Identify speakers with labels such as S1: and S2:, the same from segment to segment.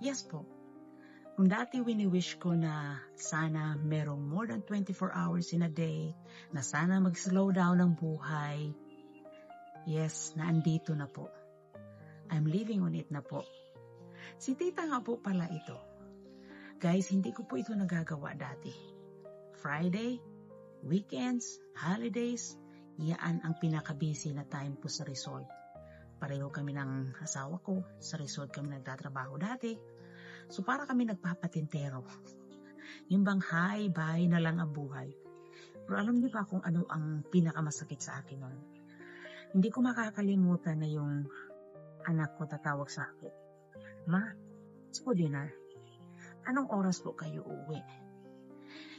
S1: Yes po. Kung dati wini-wish ko na sana merong more than 24 hours in a day, na sana mag-slow down ang buhay, yes, naandito na po. I'm living on it na po. Si tita nga po pala ito. Guys, hindi ko po ito nagagawa dati. Friday, weekends, holidays, yan ang pinaka-busy na time po sa resort. Pareho kami ng asawa ko, sa resort kami nagtatrabaho dati. So para kami nagpapatintero. Yung bang hi-bye na lang ang buhay. Pero alam niyo ba kung ano ang pinakamasakit sa akin nun? Hindi ko makakalimutan na yung anak ko tatawag sa akin. Ma, it's for dinner. Anong oras po kayo uwi?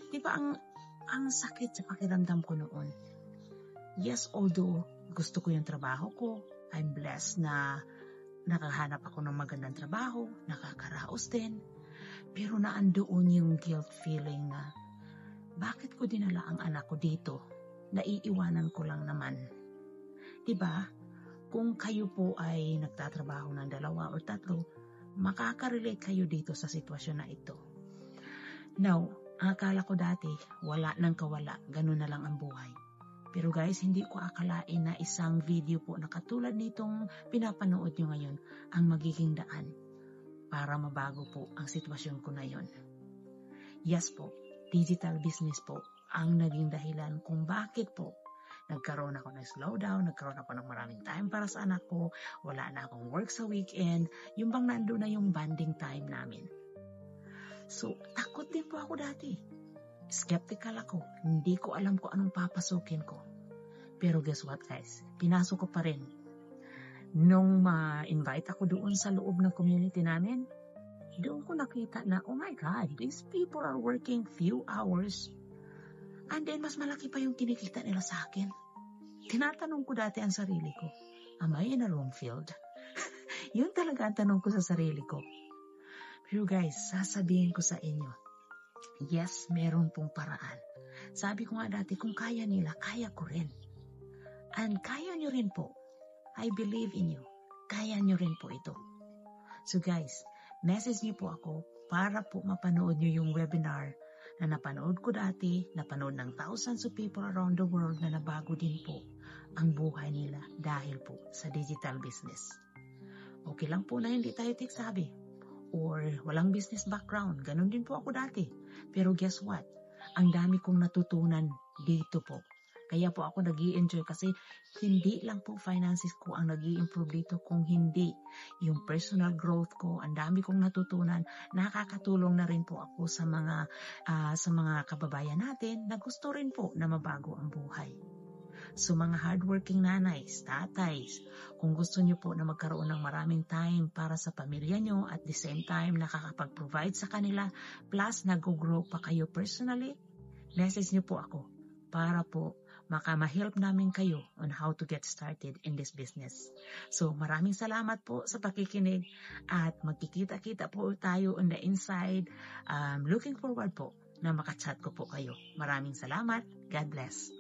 S1: Di ba ang sakit sa pakiramdam ko noon? Yes, although gusto ko yung trabaho ko, I'm blessed na nakahanap ako ng magandang trabaho, nakakaraos din. Pero naandoon yung guilt feeling na, bakit ko dinala ang anak ko dito? Naiiwanan ko lang naman. Diba? Kung kayo po ay nagtatrabaho ng 2 o 3, makaka-relate kayo dito sa sitwasyon na ito. Now, akala ko dati, wala nang kawala, ganun na lang ang buhay. Pero guys, hindi ko akalain na isang video po na katulad nitong pinapanood nyo ngayon ang magiging daan para mabago po ang sitwasyon ko na yon. Yes po, digital business po ang naging dahilan kung bakit po nagkaroon ako ng slowdown, nagkaroon ako ng maraming time para sa anak ko, wala na akong work sa weekend, yung bang nandun na yung bonding time namin. So, takot din po ako dati. Skeptical ako. Hindi ko alam kung anong papasukin ko. Pero guess what guys? Pinasok ko pa rin. Nung ma-invite ako doon sa loob ng community namin, doon ko nakita na, oh my God, these people are working few hours. And then mas malaki pa yung kinikita nila sa akin. Tinatanong ko dati ang sarili ko, am I in a wrong field? Yun talaga ang tanong ko sa sarili ko. Pero guys, sasabihin ko sa inyo, yes, meron pong paraan. Sabi ko nga dati, kung kaya nila, kaya ko rin. And kaya nyo rin po. I believe in you. Kaya nyo rin po ito. So guys, message nyo po ako para po mapanood nyo yung webinar na napanood ko dati, napanood ng thousands of people around the world na nabago din po ang buhay nila dahil po sa digital business. Okay lang po na hindi tayo tech-savvy or walang business background. Ganon din po ako dati. Pero guess what? Ang dami kong natutunan dito po. Kaya po ako nag-i-enjoy kasi hindi lang po finances ko ang nag-i-improve dito kung hindi yung personal growth ko. Ang dami kong natutunan. Nakakatulong na rin po ako sa mga kababayan natin na gusto rin po na mabago ang buhay. So mga hardworking nanays, tatays, kung gusto nyo po na magkaroon ng maraming time para sa pamilya nyo at the same time nakakapag-provide sa kanila plus nag-grow pa kayo personally, message nyo po ako para po ma-help namin kayo on how to get started in this business. So maraming salamat po sa pakikinig at magkikita-kita po tayo on the inside. Looking forward po na makachat ko po kayo. Maraming salamat. God bless.